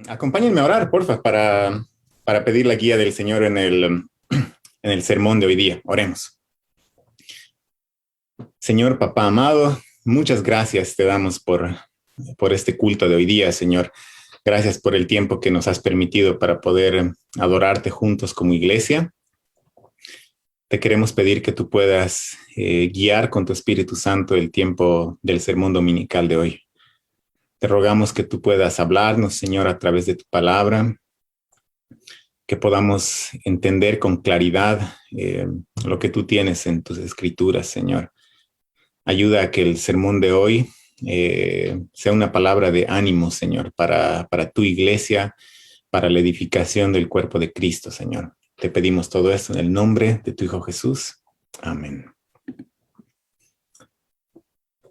Acompáñenme a orar, porfa, para pedir la guía del Señor en el sermón de hoy día. Oremos. Señor, papá amado, muchas gracias te damos por este culto de hoy día, Señor. Gracias por el tiempo que nos has permitido para poder adorarte juntos como iglesia. Te queremos pedir que tú puedas guiar con tu Espíritu Santo el tiempo del sermón dominical de hoy. Te rogamos que tú puedas hablarnos, Señor, a través de tu palabra, que podamos entender con claridad lo que tú tienes en tus escrituras, Señor. Ayuda a que el sermón de hoy sea una palabra de ánimo, Señor, para tu iglesia, para la edificación del cuerpo de Cristo, Señor. Te pedimos todo esto en el nombre de tu Hijo Jesús. Amén.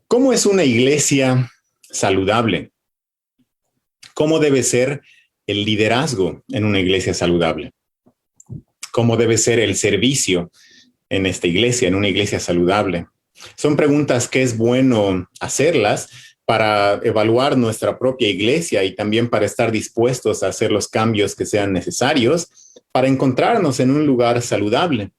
¿Cómo es una iglesia saludable? ¿Cómo debe ser el liderazgo en una iglesia saludable? ¿Cómo debe ser el servicio en esta iglesia, en una iglesia saludable? Son preguntas que es bueno hacerlas para evaluar nuestra propia iglesia y también para estar dispuestos a hacer los cambios que sean necesarios para encontrarnos en un lugar saludable.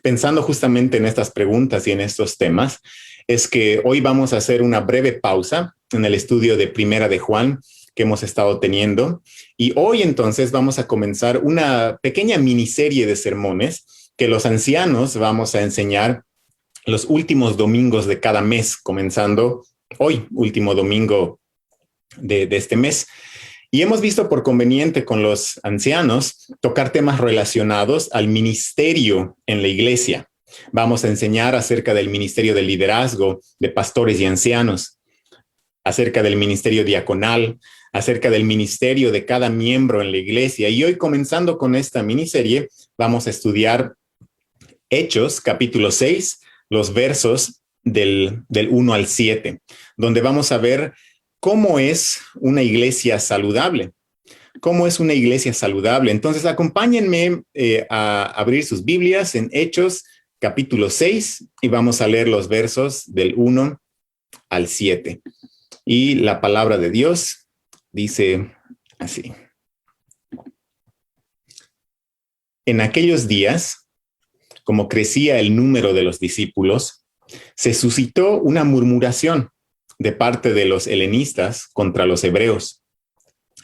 Pensando justamente en estas preguntas y en estos temas, es que hoy vamos a hacer una breve pausa en el estudio de Primera de Juan que hemos estado teniendo. Y hoy entonces vamos a comenzar una pequeña miniserie de sermones que los ancianos vamos a enseñar los últimos domingos de cada mes, comenzando hoy, último domingo de este mes. Y hemos visto por conveniente con los ancianos tocar temas relacionados al ministerio en la iglesia. Vamos a enseñar acerca del ministerio de liderazgo de pastores y ancianos, acerca del ministerio diaconal, acerca del ministerio de cada miembro en la iglesia. Y hoy, comenzando con esta miniserie, vamos a estudiar Hechos, capítulo 6, los versos del 1 al 7, donde vamos a ver cómo es una iglesia saludable. ¿Cómo es una iglesia saludable? Entonces, acompáñenme a abrir sus Biblias en Hechos, capítulo 6, y vamos a leer los versos del 1 al 7. Y la palabra de Dios dice así. En aquellos días, como crecía el número de los discípulos, se suscitó una murmuración de parte de los helenistas contra los hebreos,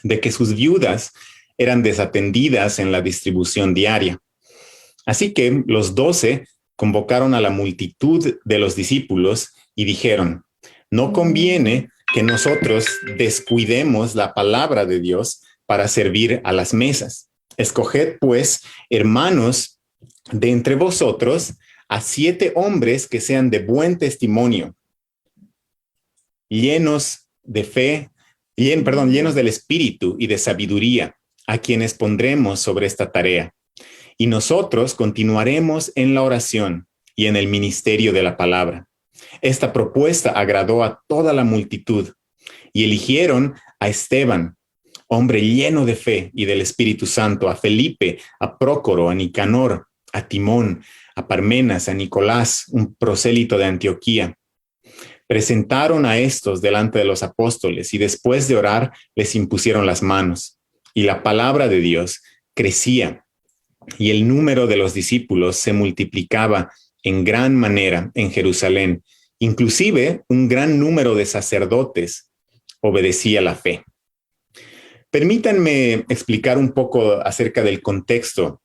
de que sus viudas eran desatendidas en la distribución diaria. Así que los 12 convocaron a la multitud de los discípulos y dijeron: no conviene que nosotros descuidemos la palabra de Dios para servir a las mesas. Escoged, pues, hermanos, de entre vosotros a 7 hombres que sean de buen testimonio, llenos de fe, llenos del espíritu y de sabiduría, a quienes pondremos sobre esta tarea. Y nosotros continuaremos en la oración y en el ministerio de la palabra. Esta propuesta agradó a toda la multitud y eligieron a Esteban, hombre lleno de fe y del Espíritu Santo, a Felipe, a Prócoro, a Nicanor, a Timón, a Parmenas, a Nicolás, un prosélito de Antioquía. Presentaron a estos delante de los apóstoles y después de orar les impusieron las manos. Y la palabra de Dios crecía y el número de los discípulos se multiplicaba en gran manera en Jerusalén. Inclusive un gran número de sacerdotes obedecía la fe. Permítanme explicar un poco acerca del contexto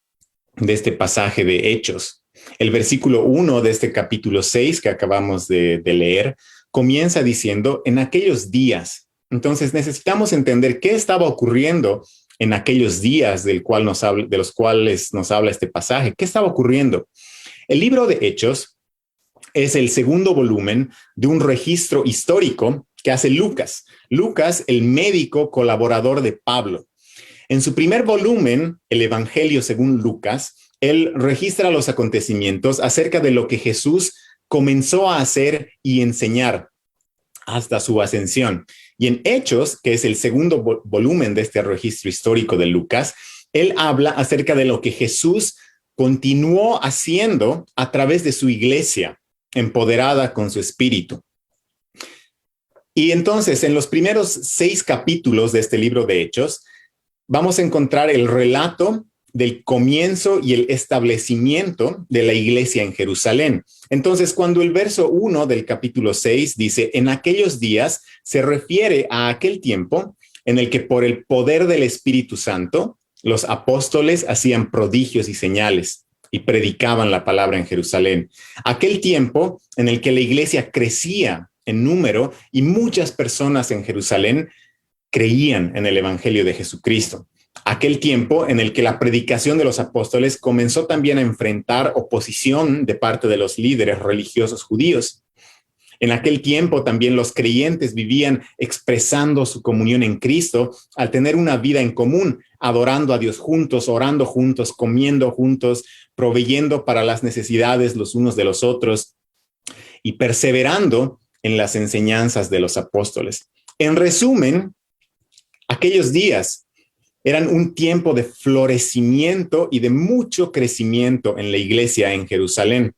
de este pasaje de Hechos. El versículo 1 de este capítulo 6 que acabamos de leer comienza diciendo: en aquellos días. Entonces necesitamos entender qué estaba ocurriendo en aquellos días de los cuales nos habla este pasaje. ¿Qué estaba ocurriendo? El libro de Hechos es el segundo volumen de un registro histórico que hace Lucas. Lucas, el médico colaborador de Pablo. En su primer volumen, el Evangelio según Lucas, él registra los acontecimientos acerca de lo que Jesús comenzó a hacer y enseñar hasta su ascensión. Y en Hechos, que es el segundo volumen de este registro histórico de Lucas, él habla acerca de lo que Jesús continuó haciendo a través de su iglesia, empoderada con su espíritu. Y entonces, en los primeros 6 capítulos de este libro de Hechos, vamos a encontrar el relato del comienzo y el establecimiento de la iglesia en Jerusalén. Entonces, cuando el verso 1 del capítulo 6 dice, en aquellos días, se refiere a aquel tiempo en el que por el poder del Espíritu Santo, los apóstoles hacían prodigios y señales y predicaban la palabra en Jerusalén. Aquel tiempo en el que la iglesia crecía en número y muchas personas en Jerusalén creían en el Evangelio de Jesucristo. Aquel tiempo en el que la predicación de los apóstoles comenzó también a enfrentar oposición de parte de los líderes religiosos judíos. En aquel tiempo también los creyentes vivían expresando su comunión en Cristo al tener una vida en común, adorando a Dios juntos, orando juntos, comiendo juntos, proveyendo para las necesidades los unos de los otros y perseverando en las enseñanzas de los apóstoles. En resumen, aquellos días eran un tiempo de florecimiento y de mucho crecimiento en la iglesia en Jerusalén.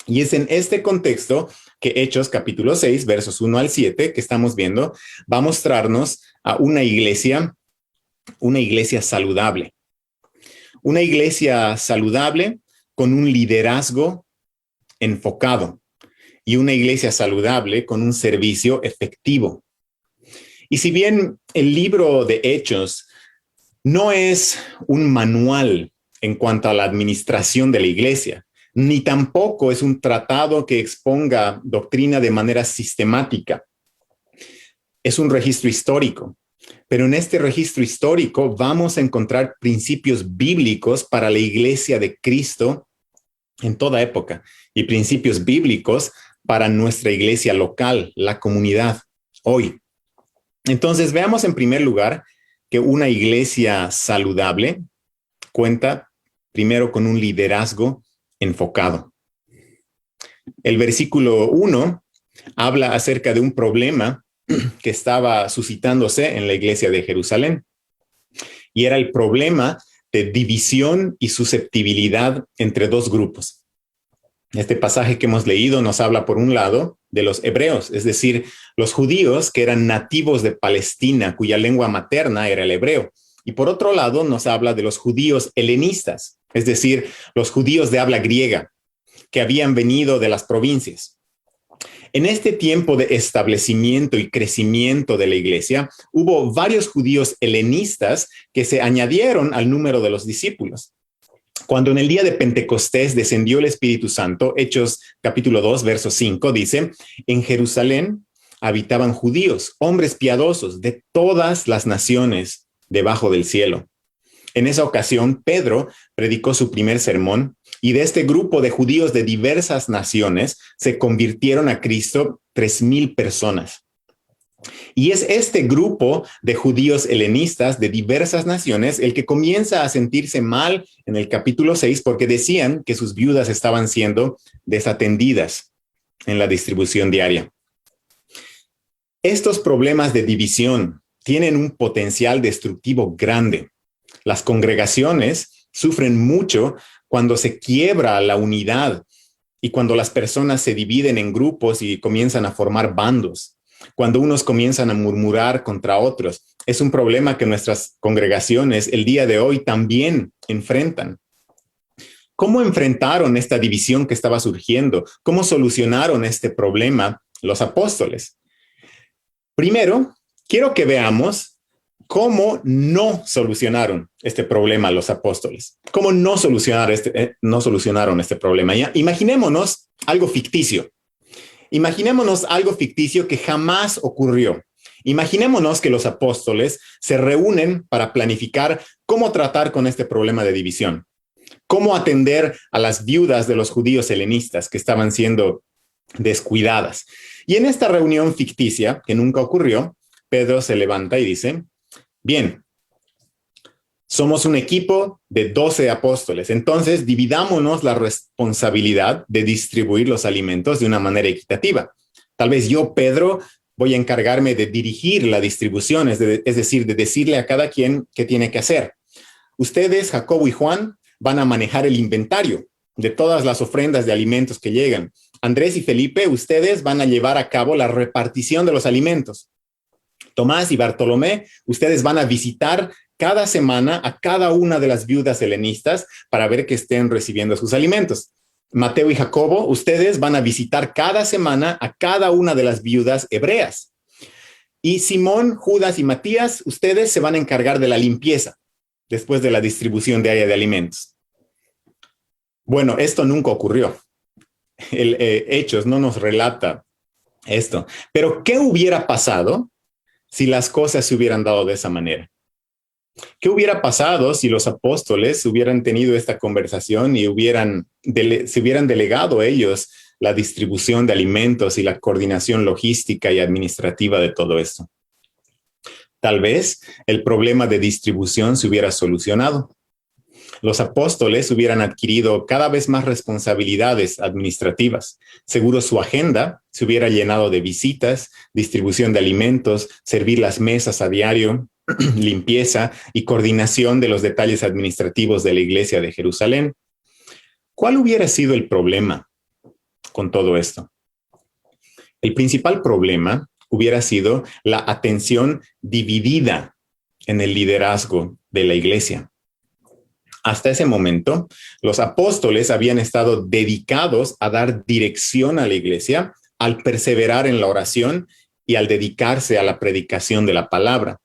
Y es en este contexto que Hechos capítulo 6, versos 1 al 7, que estamos viendo, va a mostrarnos a una iglesia saludable. Una iglesia saludable con un liderazgo enfocado y una iglesia saludable con un servicio efectivo. Y si bien el libro de Hechos no es un manual en cuanto a la administración de la iglesia, ni tampoco es un tratado que exponga doctrina de manera sistemática. Es un registro histórico, pero en este registro histórico vamos a encontrar principios bíblicos para la iglesia de Cristo en toda época y principios bíblicos para nuestra iglesia local, la comunidad, hoy. Entonces, veamos en primer lugar que una iglesia saludable cuenta primero con un liderazgo enfocado. El versículo 1 habla acerca de un problema que estaba suscitándose en la iglesia de Jerusalén, y era el problema de división y susceptibilidad entre dos grupos. Este pasaje que hemos leído nos habla, por un lado, de los hebreos, es decir, los judíos que eran nativos de Palestina, cuya lengua materna era el hebreo. Y por otro lado, nos habla de los judíos helenistas, es decir, los judíos de habla griega, que habían venido de las provincias. En este tiempo de establecimiento y crecimiento de la iglesia, hubo varios judíos helenistas que se añadieron al número de los discípulos. Cuando en el día de Pentecostés descendió el Espíritu Santo, Hechos capítulo 2, verso 5, dice, en Jerusalén habitaban judíos, hombres piadosos de todas las naciones debajo del cielo. En esa ocasión, Pedro predicó su primer sermón y de este grupo de judíos de diversas naciones se convirtieron a Cristo 3,000 personas. Y es este grupo de judíos helenistas de diversas naciones el que comienza a sentirse mal en el capítulo 6 porque decían que sus viudas estaban siendo desatendidas en la distribución diaria. Estos problemas de división tienen un potencial destructivo grande. Las congregaciones sufren mucho cuando se quiebra la unidad y cuando las personas se dividen en grupos y comienzan a formar bandos. Cuando unos comienzan a murmurar contra otros, es un problema que nuestras congregaciones el día de hoy también enfrentan. ¿Cómo enfrentaron esta división que estaba surgiendo? ¿Cómo solucionaron este problema los apóstoles? Primero, quiero que veamos cómo no solucionaron este problema los apóstoles. ¿Cómo no solucionaron este problema? ¿Ya? Imaginémonos algo ficticio. Imaginémonos algo ficticio que jamás ocurrió. Imaginémonos que los apóstoles se reúnen para planificar cómo tratar con este problema de división, cómo atender a las viudas de los judíos helenistas que estaban siendo descuidadas. Y en esta reunión ficticia, que nunca ocurrió, Pedro se levanta y dice, bien, somos un equipo de 12 apóstoles, entonces dividámonos la responsabilidad de distribuir los alimentos de una manera equitativa. Tal vez yo, Pedro, voy a encargarme de dirigir la distribución, es decir, de decirle a cada quien qué tiene que hacer. Ustedes, Jacobo y Juan, van a manejar el inventario de todas las ofrendas de alimentos que llegan. Andrés y Felipe, ustedes van a llevar a cabo la repartición de los alimentos. Tomás y Bartolomé, ustedes van a visitar cada semana a cada una de las viudas helenistas para ver que estén recibiendo sus alimentos. Mateo y Jacobo, ustedes van a visitar cada semana a cada una de las viudas hebreas. Y Simón, Judas y Matías, ustedes se van a encargar de la limpieza después de la distribución diaria de alimentos. Bueno, esto nunca ocurrió. Hechos no nos relata esto. Pero ¿qué hubiera pasado si las cosas se hubieran dado de esa manera? ¿Qué hubiera pasado si los apóstoles hubieran tenido esta conversación y se hubieran delegado ellos la distribución de alimentos y la coordinación logística y administrativa de todo esto? Tal vez el problema de distribución se hubiera solucionado. Los apóstoles hubieran adquirido cada vez más responsabilidades administrativas. Seguro su agenda se hubiera llenado de visitas, distribución de alimentos, servir las mesas a diario, limpieza y coordinación de los detalles administrativos de la iglesia de Jerusalén. ¿Cuál hubiera sido el problema con todo esto? El principal problema hubiera sido la atención dividida en el liderazgo de la iglesia. Hasta ese momento, los apóstoles habían estado dedicados a dar dirección a la iglesia, al perseverar en la oración y al dedicarse a la predicación de la palabra.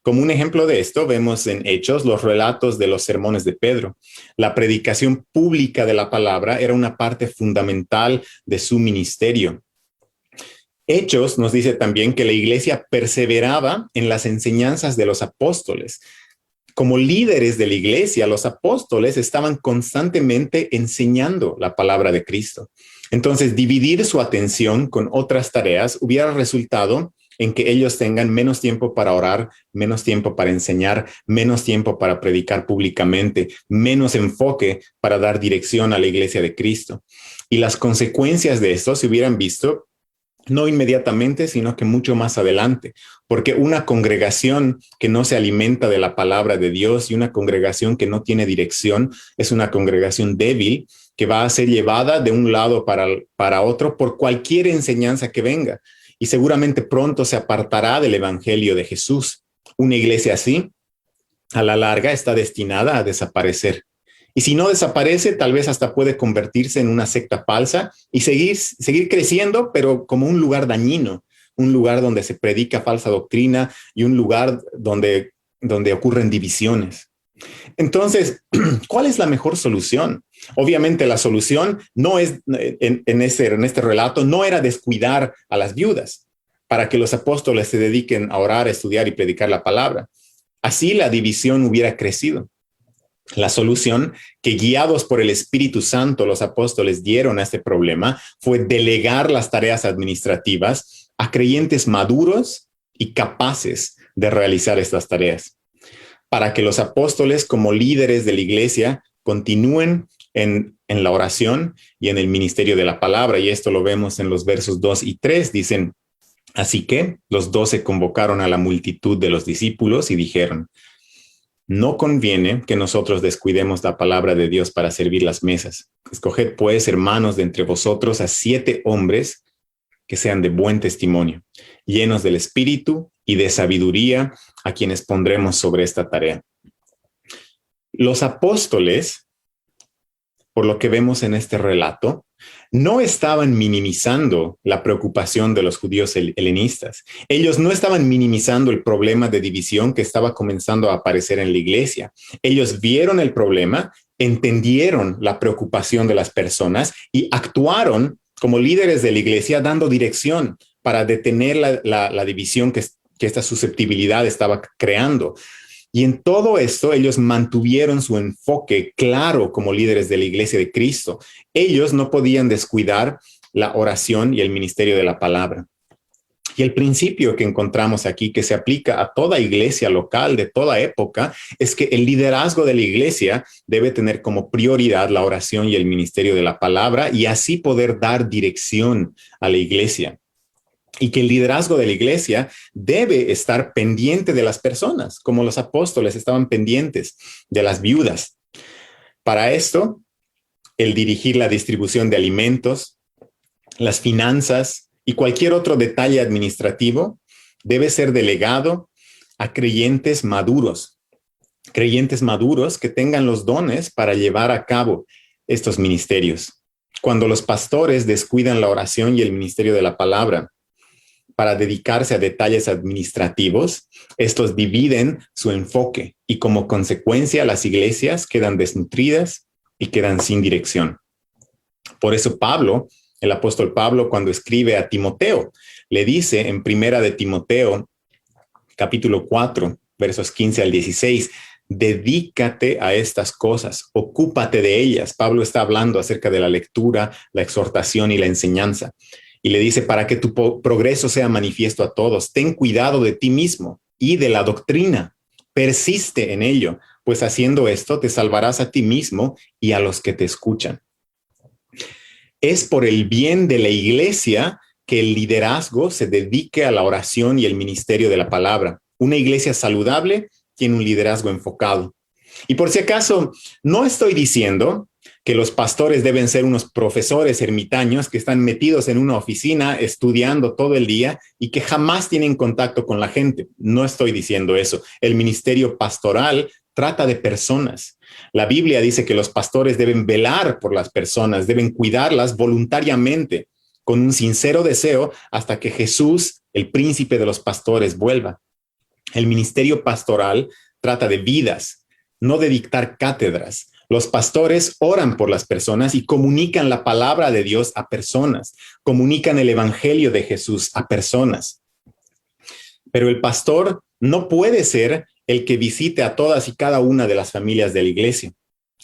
Como un ejemplo de esto, vemos en Hechos los relatos de los sermones de Pedro. La predicación pública de la palabra era una parte fundamental de su ministerio. Hechos nos dice también que la iglesia perseveraba en las enseñanzas de los apóstoles. Como líderes de la iglesia, los apóstoles estaban constantemente enseñando la palabra de Cristo. Entonces, dividir su atención con otras tareas hubiera resultado en que ellos tengan menos tiempo para orar, menos tiempo para enseñar, menos tiempo para predicar públicamente, menos enfoque para dar dirección a la iglesia de Cristo. Y las consecuencias de esto se hubieran visto no inmediatamente, sino que mucho más adelante, porque una congregación que no se alimenta de la palabra de Dios y una congregación que no tiene dirección es una congregación débil que va a ser llevada de un lado para otro por cualquier enseñanza que venga y seguramente pronto se apartará del evangelio de Jesús. Una iglesia así, a la larga, está destinada a desaparecer. Y si no desaparece, tal vez hasta puede convertirse en una secta falsa y seguir creciendo, pero como un lugar dañino, un lugar donde se predica falsa doctrina y un lugar donde ocurren divisiones. Entonces, ¿cuál es la mejor solución? Obviamente la solución no es, en este relato, no era descuidar a las viudas para que los apóstoles se dediquen a orar, a estudiar y predicar la palabra. Así la división hubiera crecido. La solución que, guiados por el Espíritu Santo, los apóstoles dieron a este problema fue delegar las tareas administrativas a creyentes maduros y capaces de realizar estas tareas, para que los apóstoles, como líderes de la iglesia, continúen en la oración y en el ministerio de la palabra. Y esto lo vemos en los versos 2 y 3. Dicen, así que los 12 convocaron a la multitud de los discípulos y dijeron, no conviene que nosotros descuidemos la palabra de Dios para servir las mesas. Escoged, pues, hermanos, de entre vosotros a 7 hombres que sean de buen testimonio, llenos del Espíritu y de sabiduría, a quienes pondremos sobre esta tarea. Los apóstoles, por lo que vemos en este relato, no estaban minimizando la preocupación de los judíos helenistas. Ellos no estaban minimizando el problema de división que estaba comenzando a aparecer en la iglesia. Ellos vieron el problema, entendieron la preocupación de las personas y actuaron como líderes de la iglesia dando dirección para detener la división que esta susceptibilidad estaba creando. Y en todo esto, ellos mantuvieron su enfoque claro como líderes de la iglesia de Cristo. Ellos no podían descuidar la oración y el ministerio de la palabra. Y el principio que encontramos aquí, que se aplica a toda iglesia local de toda época, es que el liderazgo de la iglesia debe tener como prioridad la oración y el ministerio de la palabra y así poder dar dirección a la iglesia. Y que el liderazgo de la iglesia debe estar pendiente de las personas, como los apóstoles estaban pendientes de las viudas. Para esto, el dirigir la distribución de alimentos, las finanzas y cualquier otro detalle administrativo debe ser delegado a creyentes maduros, creyentes maduros que tengan los dones para llevar a cabo estos ministerios. Cuando los pastores descuidan la oración y el ministerio de la palabra para dedicarse a detalles administrativos, estos dividen su enfoque y como consecuencia las iglesias quedan desnutridas y quedan sin dirección. Por eso Pablo, el apóstol Pablo, cuando escribe a Timoteo, le dice en primera de Timoteo, capítulo 4, versos 15 al 16, dedícate a estas cosas, ocúpate de ellas. Pablo está hablando acerca de la lectura, la exhortación y la enseñanza. Y le dice, para que tu progreso sea manifiesto a todos, ten cuidado de ti mismo y de la doctrina. Persiste en ello, pues haciendo esto te salvarás a ti mismo y a los que te escuchan. Es por el bien de la iglesia que el liderazgo se dedique a la oración y el ministerio de la palabra. Una iglesia saludable tiene un liderazgo enfocado. Y por si acaso, no estoy diciendo que los pastores deben ser unos profesores ermitaños que están metidos en una oficina estudiando todo el día y que jamás tienen contacto con la gente. No estoy diciendo eso. El ministerio pastoral trata de personas. La Biblia dice que los pastores deben velar por las personas, deben cuidarlas voluntariamente, con un sincero deseo hasta que Jesús, el príncipe de los pastores, vuelva. El ministerio pastoral trata de vidas, no de dictar cátedras. Los pastores oran por las personas y comunican la palabra de Dios a personas, comunican el evangelio de Jesús a personas. Pero el pastor no puede ser el que visite a todas y cada una de las familias de la iglesia.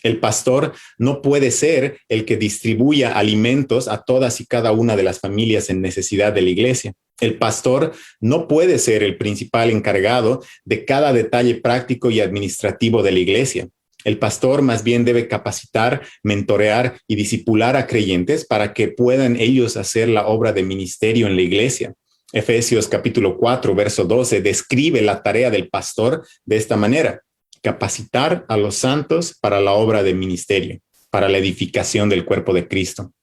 El pastor no puede ser el que distribuya alimentos a todas y cada una de las familias en necesidad de la iglesia. El pastor no puede ser el principal encargado de cada detalle práctico y administrativo de la iglesia. El pastor más bien debe capacitar, mentorear y discipular a creyentes para que puedan ellos hacer la obra de ministerio en la iglesia. Efesios capítulo 4, verso 12 describe la tarea del pastor de esta manera: capacitar a los santos para la obra de ministerio, para la edificación del cuerpo de Cristo.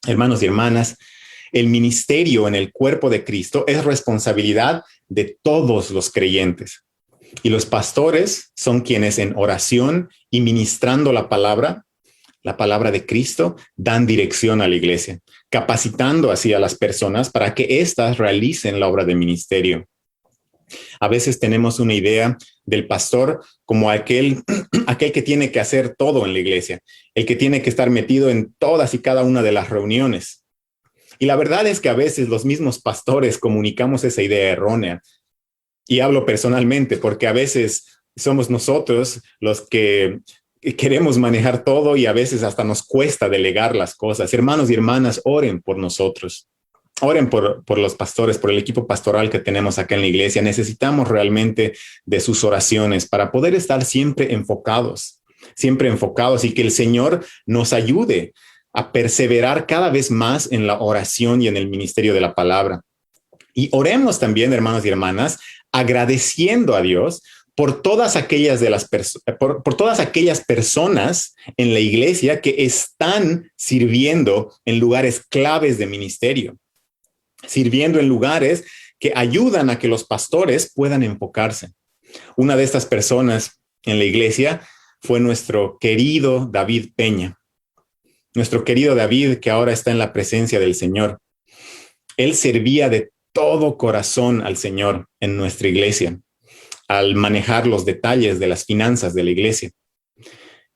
Hermanos y hermanas, el ministerio en el cuerpo de Cristo es responsabilidad de todos los creyentes. Y los pastores son quienes en oración y ministrando la palabra de Cristo, dan dirección a la iglesia, capacitando así a las personas para que éstas realicen la obra de ministerio. A veces tenemos una idea del pastor como aquel que tiene que hacer todo en la iglesia, el que tiene que estar metido en todas y cada una de las reuniones. Y la verdad es que a veces los mismos pastores comunicamos esa idea errónea. Y hablo personalmente porque a veces somos nosotros los que queremos manejar todo y a veces hasta nos cuesta delegar las cosas. Hermanos y hermanas, oren por nosotros. Oren por los pastores, por el equipo pastoral que tenemos acá en la iglesia. Necesitamos realmente de sus oraciones para poder estar siempre enfocados y que el Señor nos ayude a perseverar cada vez más en la oración y en el ministerio de la palabra. Y oremos también, hermanos y hermanas, agradeciendo a Dios por todas aquellas por todas aquellas personas en la iglesia que están sirviendo en lugares claves de ministerio, sirviendo en lugares que ayudan a que los pastores puedan enfocarse. Una de estas personas en la iglesia fue nuestro querido David Peña, nuestro querido David, que ahora está en la presencia del Señor. Él servía de todo corazón al Señor en nuestra iglesia, al manejar los detalles de las finanzas de la iglesia.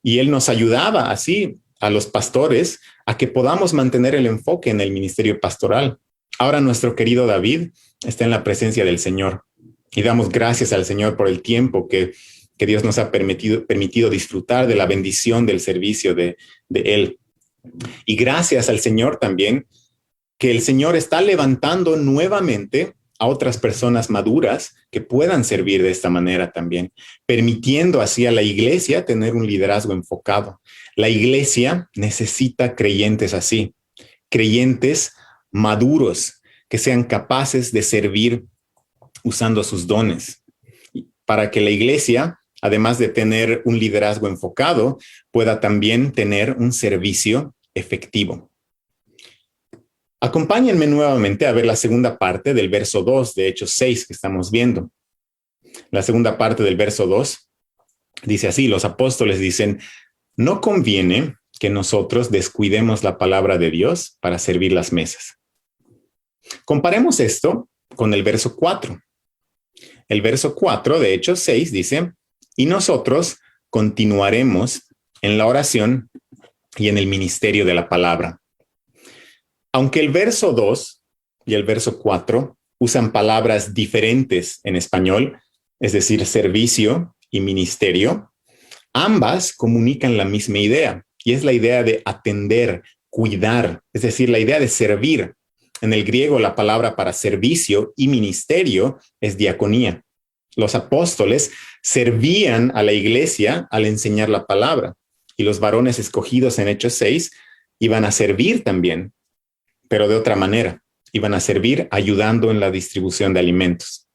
Y él nos ayudaba así a los pastores a que podamos mantener el enfoque en el ministerio pastoral. Ahora nuestro querido David está en la presencia del Señor y damos gracias al Señor por el tiempo que Dios nos ha permitido disfrutar de la bendición del servicio de él. Y gracias al Señor también que el Señor está levantando nuevamente a otras personas maduras que puedan servir de esta manera también, permitiendo así a la iglesia tener un liderazgo enfocado. La iglesia necesita creyentes así, creyentes maduros que sean capaces de servir usando sus dones, para que la iglesia, además de tener un liderazgo enfocado, pueda también tener un servicio efectivo. Acompáñenme nuevamente a ver la segunda parte del verso 2 de Hechos 6 que estamos viendo. La segunda parte del verso 2 Dice así, los apóstoles dicen, no conviene que nosotros descuidemos la palabra de Dios para servir las mesas. Comparemos esto con el verso 4. El verso 4 de Hechos 6 dice, y nosotros continuaremos en la oración y en el ministerio de la palabra. Aunque el verso 2 y el verso 4 usan palabras diferentes en español, es decir, servicio y ministerio, ambas comunican la misma idea, y es la idea de atender, cuidar, es decir, la idea de servir. En el griego, la palabra para servicio y ministerio es diaconía. Los apóstoles servían a la iglesia al enseñar la palabra, y los varones escogidos en Hechos 6 iban a servir también, pero de otra manera. Iban a servir ayudando en la distribución de alimentos.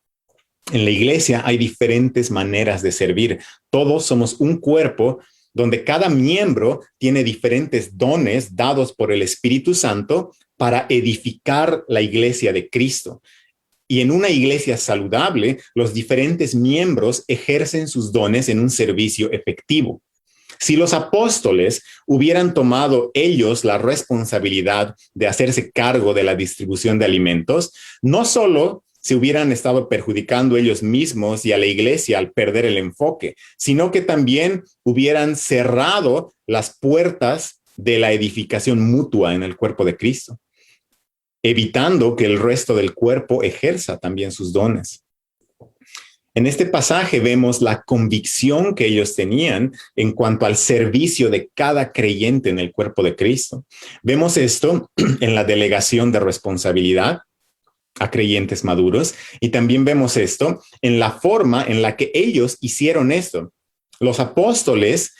En la iglesia hay diferentes maneras de servir. Todos somos un cuerpo donde cada miembro tiene diferentes dones dados por el Espíritu Santo para edificar la iglesia de Cristo. Y en una iglesia saludable, los diferentes miembros ejercen sus dones en un servicio efectivo. Si los apóstoles hubieran tomado ellos la responsabilidad de hacerse cargo de la distribución de alimentos, no solo se hubieran estado perjudicando ellos mismos y a la iglesia al perder el enfoque, sino que también hubieran cerrado las puertas de la edificación mutua en el cuerpo de Cristo, evitando que el resto del cuerpo ejerza también sus dones. En este pasaje vemos la convicción que ellos tenían en cuanto al servicio de cada creyente en el cuerpo de Cristo. Vemos esto en la delegación de responsabilidad a creyentes maduros, y también vemos esto en la forma en la que ellos hicieron esto. Los apóstoles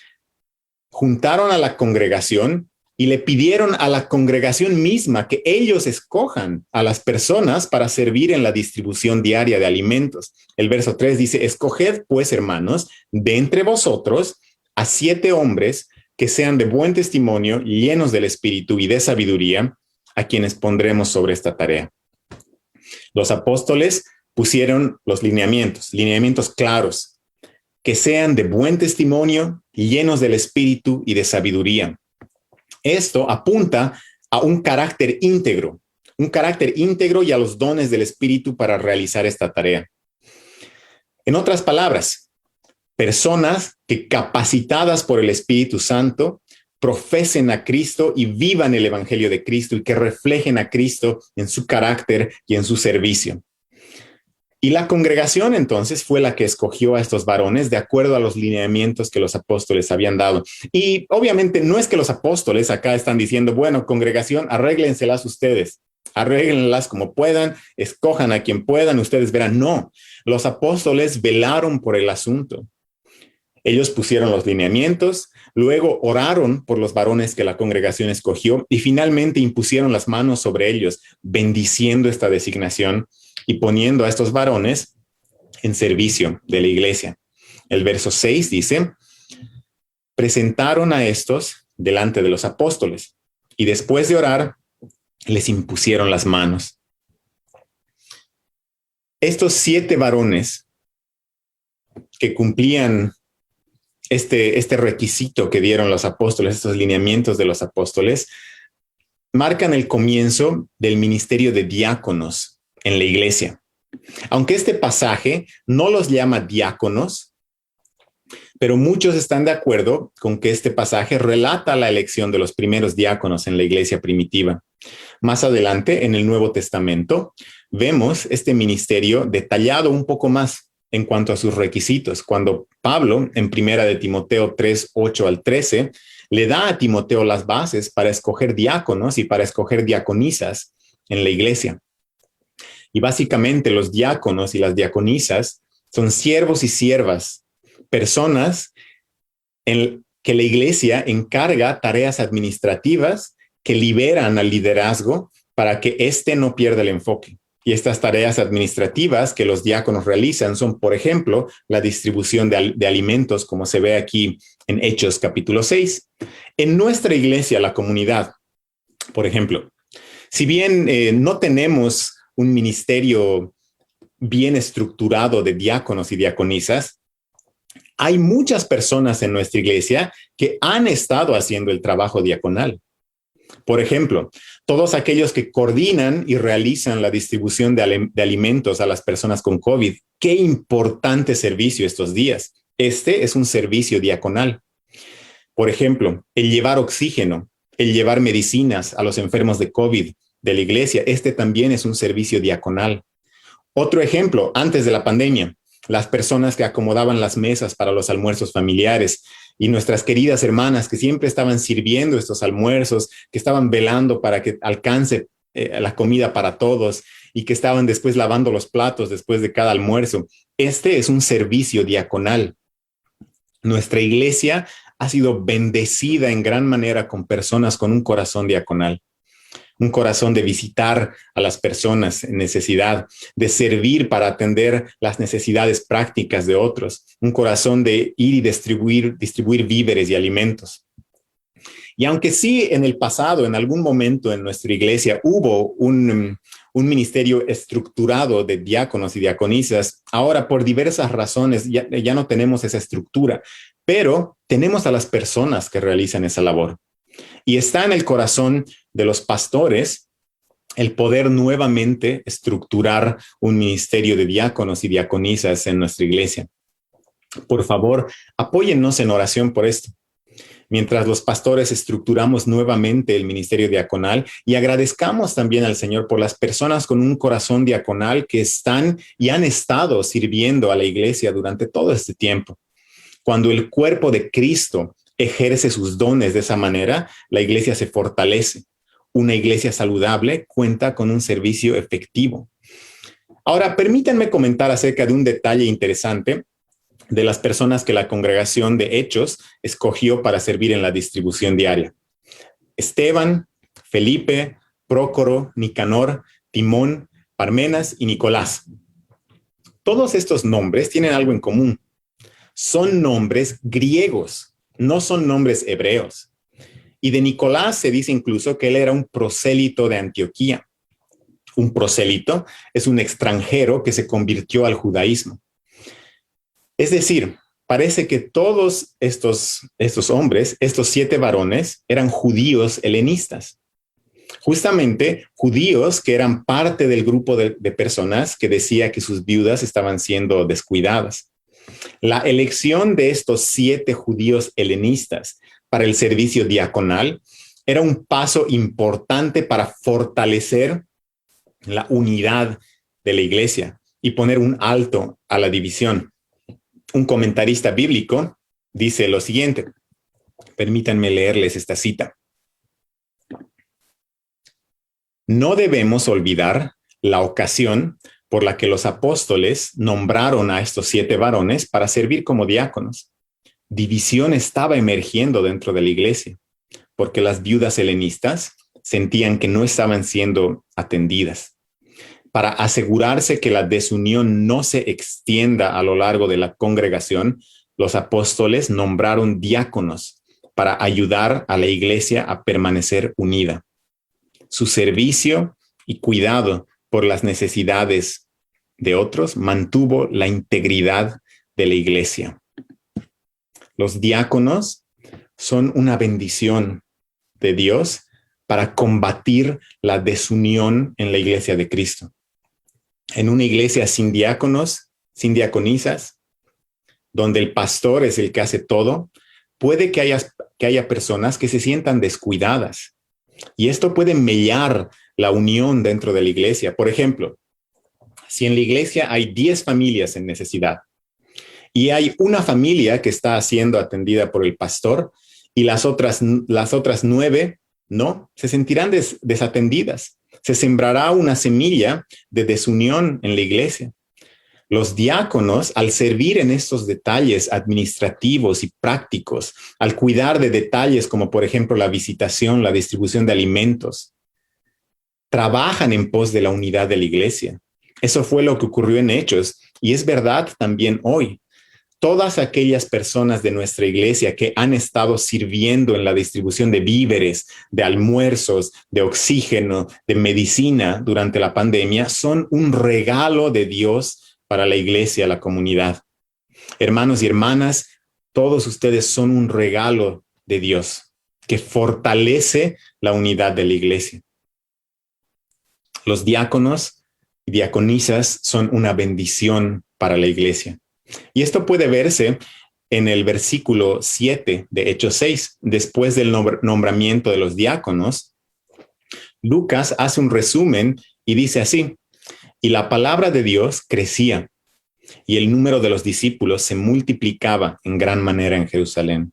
juntaron a la congregación y le pidieron a la congregación misma que ellos escojan a las personas para servir en la distribución diaria de alimentos. El verso 3 dice, escoged pues, hermanos, de entre vosotros a 7 hombres que sean de buen testimonio, llenos del Espíritu y de sabiduría, a quienes pondremos sobre esta tarea. Los apóstoles pusieron los lineamientos claros, que sean de buen testimonio, llenos del Espíritu y de sabiduría. Esto apunta a un carácter íntegro y a los dones del Espíritu para realizar esta tarea. En otras palabras, personas que capacitadas por el Espíritu Santo profesen a Cristo y vivan el Evangelio de Cristo y que reflejen a Cristo en su carácter y en su servicio. Y la congregación entonces fue la que escogió a estos varones de acuerdo a los lineamientos que los apóstoles habían dado. Y obviamente no es que los apóstoles acá están diciendo, bueno, congregación, arréglenselas ustedes, arréglenlas como puedan, escojan a quien puedan, ustedes verán. No, los apóstoles velaron por el asunto. Ellos pusieron los lineamientos, luego oraron por los varones que la congregación escogió y finalmente impusieron las manos sobre ellos, bendiciendo esta designación y poniendo a estos varones en servicio de la iglesia. El verso 6 dice, presentaron a estos delante de los apóstoles y después de orar, les impusieron las manos. Estos 7 varones que cumplían este requisito que dieron los apóstoles, estos lineamientos de los apóstoles, marcan el comienzo del ministerio de diáconos en la iglesia. Aunque este pasaje no los llama diáconos, pero muchos están de acuerdo con que este pasaje relata la elección de los primeros diáconos en la iglesia primitiva. Más adelante, en el Nuevo Testamento, vemos este ministerio detallado un poco más en cuanto a sus requisitos. Cuando Pablo, en primera de Timoteo 3, 8 al 13, le da a Timoteo las bases para escoger diáconos y para escoger diaconisas en la iglesia. Y básicamente los diáconos y las diaconisas son siervos y siervas, personas en que la iglesia encarga tareas administrativas que liberan al liderazgo para que éste no pierda el enfoque. Y estas tareas administrativas que los diáconos realizan son, por ejemplo, la distribución de alimentos, como se ve aquí en Hechos capítulo 6. En nuestra iglesia, la comunidad, por ejemplo, si bien no tenemos un ministerio bien estructurado de diáconos y diaconisas, Hay muchas personas en nuestra iglesia que han estado haciendo el trabajo diaconal. Por ejemplo, todos aquellos que coordinan y realizan la distribución de alimentos a las personas con COVID. Qué importante servicio estos días. Este es un servicio diaconal. Por ejemplo, el llevar oxígeno, el llevar medicinas a los enfermos de COVID de la iglesia. Este también es un servicio diaconal. Otro ejemplo, antes de la pandemia, las personas que acomodaban las mesas para los almuerzos familiares y nuestras queridas hermanas que siempre estaban sirviendo estos almuerzos, que estaban velando para que alcance la comida para todos y que estaban después lavando los platos después de cada almuerzo. Este es un servicio diaconal. Nuestra iglesia ha sido bendecida en gran manera con personas con un corazón diaconal. Un corazón de visitar a las personas en necesidad, de servir para atender las necesidades prácticas de otros, un corazón de ir y distribuir víveres y alimentos. Y aunque sí en el pasado, en algún momento en nuestra iglesia, hubo un ministerio estructurado de diáconos y diaconisas, ahora por diversas razones ya no tenemos esa estructura, pero tenemos a las personas que realizan esa labor. Y está en el corazón de los pastores el poder nuevamente estructurar un ministerio de diáconos y diaconisas en nuestra iglesia. Por favor, apóyennos en oración por esto. Mientras los pastores estructuramos nuevamente el ministerio diaconal y agradezcamos también al Señor por las personas con un corazón diaconal que están y han estado sirviendo a la iglesia durante todo este tiempo. Cuando el cuerpo de Cristo ejerce sus dones de esa manera, la iglesia se fortalece. Una iglesia saludable cuenta con un servicio efectivo. Ahora, permítanme comentar acerca de un detalle interesante de las personas que la congregación de Hechos escogió para servir en la distribución diaria. Esteban, Felipe, Prócoro, Nicanor, Timón, Parmenas y Nicolás. Todos estos nombres tienen algo en común. Son nombres griegos. No son nombres hebreos. Y de Nicolás se dice incluso que él era un prosélito de Antioquía. Un prosélito es un extranjero que se convirtió al judaísmo. Es decir, parece que todos estos hombres, estos 7 varones, eran judíos helenistas. Justamente judíos que eran parte del grupo de personas que decía que sus viudas estaban siendo descuidadas. La elección de estos 7 judíos helenistas para el servicio diaconal era un paso importante para fortalecer la unidad de la iglesia y poner un alto a la división. Un comentarista bíblico dice lo siguiente. Permítanme leerles esta cita. No debemos olvidar la ocasión por la que los apóstoles nombraron a estos 7 varones para servir como diáconos. División estaba emergiendo dentro de la iglesia, porque las viudas helenistas sentían que no estaban siendo atendidas. Para asegurarse que la desunión no se extienda a lo largo de la congregación, los apóstoles nombraron diáconos para ayudar a la iglesia a permanecer unida. Su servicio y cuidado por las necesidades de otros mantuvo la integridad de la iglesia. Los diáconos son una bendición de Dios para combatir la desunión en la iglesia de Cristo. En una iglesia sin diáconos, sin diaconisas, donde el pastor es el que hace todo, puede que haya personas que se sientan descuidadas. Y esto puede mellar la unión dentro de la iglesia. Por ejemplo, si en la iglesia hay 10 familias en necesidad y hay una familia que está siendo atendida por el pastor y las otras 9 no, se sentirán desatendidas. Se sembrará una semilla de desunión en la iglesia. Los diáconos, al servir en estos detalles administrativos y prácticos, al cuidar de detalles como por ejemplo la visitación, la distribución de alimentos, trabajan en pos de la unidad de la iglesia. Eso fue lo que ocurrió en Hechos y es verdad también hoy. Todas aquellas personas de nuestra iglesia que han estado sirviendo en la distribución de víveres, de almuerzos, de oxígeno, de medicina durante la pandemia, son un regalo de Dios para la iglesia, la comunidad. Hermanos y hermanas, todos ustedes son un regalo de Dios que fortalece la unidad de la iglesia. Los diáconos y diaconisas son una bendición para la iglesia. Y esto puede verse en el versículo 7 de Hechos 6. Después del nombramiento de los diáconos, Lucas hace un resumen y dice así: y la palabra de Dios crecía y el número de los discípulos se multiplicaba en gran manera en Jerusalén.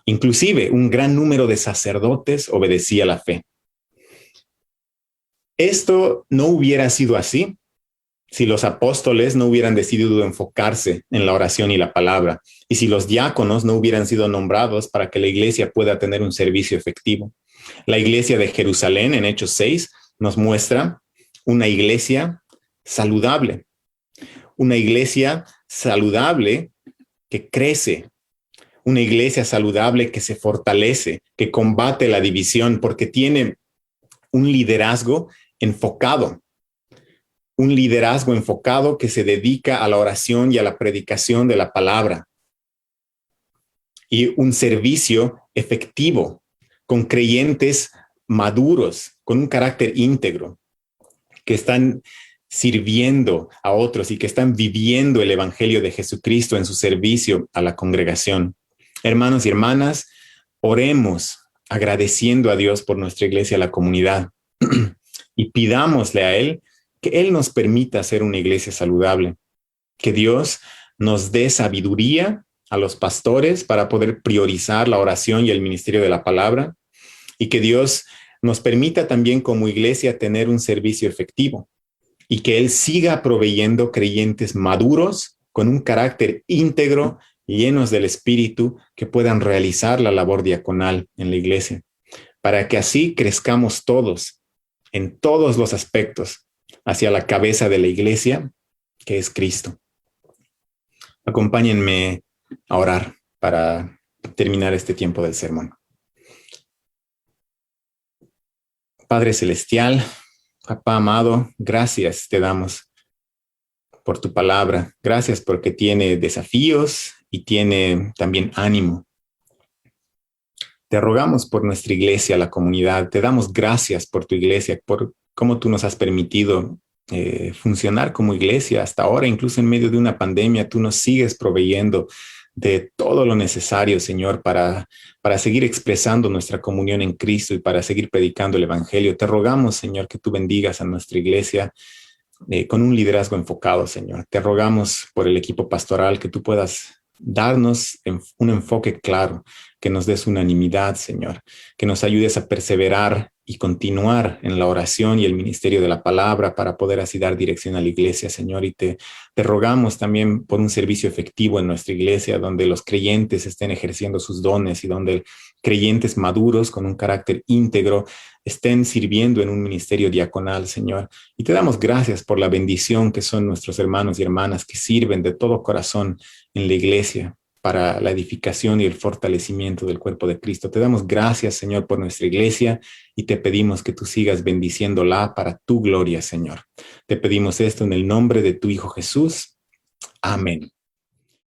Inclusive un gran número de sacerdotes obedecía la fe. Esto no hubiera sido así si los apóstoles no hubieran decidido enfocarse en la oración y la palabra, y si los diáconos no hubieran sido nombrados para que la iglesia pueda tener un servicio efectivo. La iglesia de Jerusalén en Hechos 6 nos muestra una iglesia saludable, que crece, una iglesia saludable que se fortalece, que combate la división porque tiene un liderazgo enfocado que se dedica a la oración y a la predicación de la palabra, y un servicio efectivo con creyentes maduros, con un carácter íntegro, que están sirviendo a otros y que están viviendo el evangelio de Jesucristo en su servicio a la congregación. Hermanos y hermanas, oremos agradeciendo a Dios por nuestra iglesia, la comunidad, y pidámosle a Él que Él nos permita ser una iglesia saludable, que Dios nos dé sabiduría a los pastores para poder priorizar la oración y el ministerio de la palabra, y que Dios nos permita también como iglesia tener un servicio efectivo, y que Él siga proveyendo creyentes maduros con un carácter íntegro, llenos del Espíritu, que puedan realizar la labor diaconal en la iglesia, para que así crezcamos todos en todos los aspectos hacia la cabeza de la iglesia, que es Cristo. Acompáñenme a orar para terminar este tiempo del sermón. Padre Celestial, Papá amado, gracias te damos por tu palabra. Gracias porque tiene desafíos y tiene también ánimo. Te rogamos por nuestra iglesia, la comunidad. Te damos gracias por tu iglesia, por cómo tú nos has permitido funcionar como iglesia hasta ahora, incluso en medio de una pandemia. Tú nos sigues proveyendo de todo lo necesario, Señor, para seguir expresando nuestra comunión en Cristo y para seguir predicando el Evangelio. Te rogamos, Señor, que tú bendigas a nuestra iglesia con un liderazgo enfocado, Señor. Te rogamos por el equipo pastoral que tú puedas darnos un enfoque claro, que nos des unanimidad, Señor, que nos ayudes a perseverar y continuar en la oración y el ministerio de la palabra para poder así dar dirección a la iglesia, Señor. Y te rogamos también por un servicio efectivo en nuestra iglesia, donde los creyentes estén ejerciendo sus dones y donde creyentes maduros con un carácter íntegro estén sirviendo en un ministerio diaconal, Señor. Y te damos gracias por la bendición que son nuestros hermanos y hermanas que sirven de todo corazón en la iglesia para la edificación y el fortalecimiento del cuerpo de Cristo. Te damos gracias, Señor, por nuestra iglesia y te pedimos que tú sigas bendiciéndola para tu gloria, Señor. Te pedimos esto en el nombre de tu Hijo Jesús. Amén.